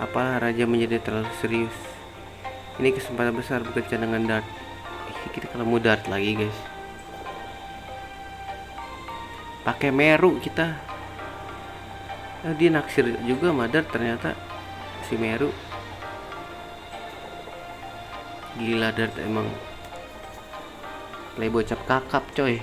Apalah raja menjadi terlalu serius. Ini kesempatan besar bekerja dengan Dart. Kita kalau mau Dart lagi guys. Pakai Meru kita. Dia naksir juga sama Dart ternyata si Meru. Gila Dart emang playboy cap kakap coy.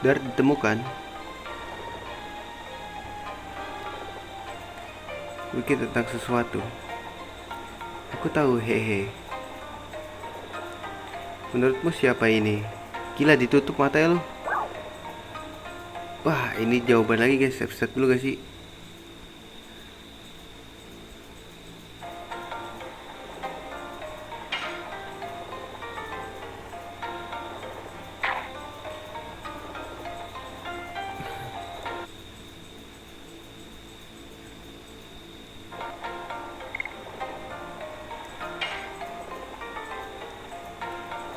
Dart ditemukan. Bikin tentang sesuatu. Aku tahu, hehe. Menurutmu siapa ini? Gila ditutup mata lo. Wah, ini jawaban lagi guys. Set dulu gak sih?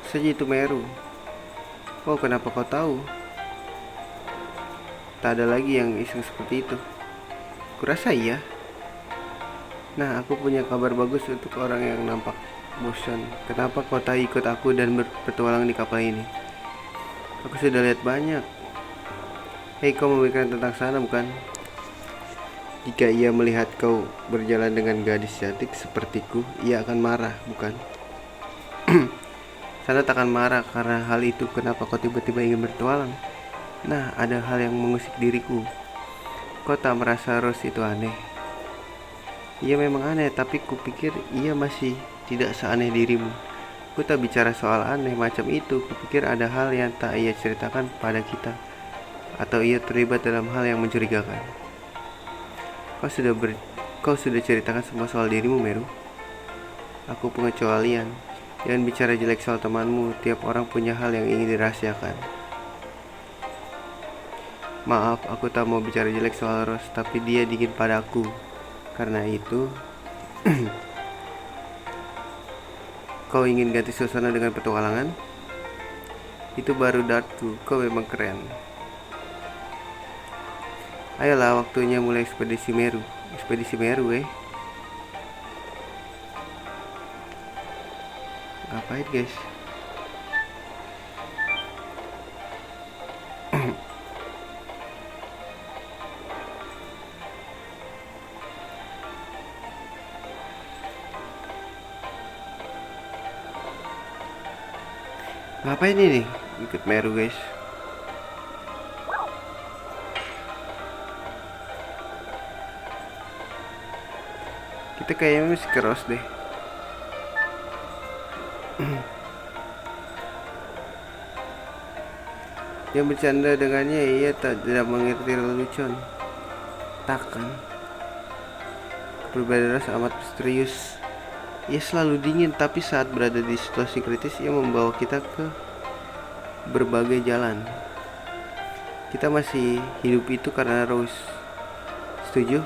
Saja itu Meru. Oh, kenapa kau tahu? Tak ada lagi yang iseng seperti itu. Kurasa iya. Nah, aku punya kabar bagus untuk orang yang nampak bosan. Kenapa kau tak ikut aku dan berpetualang di kapal ini? Aku sudah lihat banyak. Hei, kau memikirkan tentang sana bukan? Jika ia melihat kau berjalan dengan gadis cantik sepertiku, ia akan marah, bukan? Sana takkan marah karena hal itu. Kenapa kau tiba-tiba ingin bertualang? Nah, ada hal yang mengusik diriku. Kau tak merasa Rose itu aneh? Ia memang aneh, tapi kupikir ia masih tidak seaneh dirimu. Ku tak bicara soal aneh macam itu. Kupikir ada hal yang tak ia ceritakan pada kita, atau ia terlibat dalam hal yang mencurigakan. Kau sudah ceritakan semua soal dirimu, Meru. Aku pengecualian. Jangan bicara jelek soal temanmu. Tiap orang punya hal yang ingin dirahasiakan. Maaf, aku tak mau bicara jelek soal Rose, tapi dia dingin padaku. Karena itu, kau ingin ganti suasana dengan petualangan? Itu baru Dartku. Kau memang keren. Ayolah, waktunya mulai ekspedisi Meru. Ekspedisi Meru, Ngapain guys? Ngapain ini? Ikut Meru guys. Kita kayaknya mesti cross deh. Yang bercanda dengannya ia tidak mengerti lelucon. Takkan. Perbedaan ras amat misterius. Ia selalu dingin, tapi saat berada di situasi kritis ia membawa kita ke berbagai jalan. Kita masih hidup itu karena Rose. Setuju?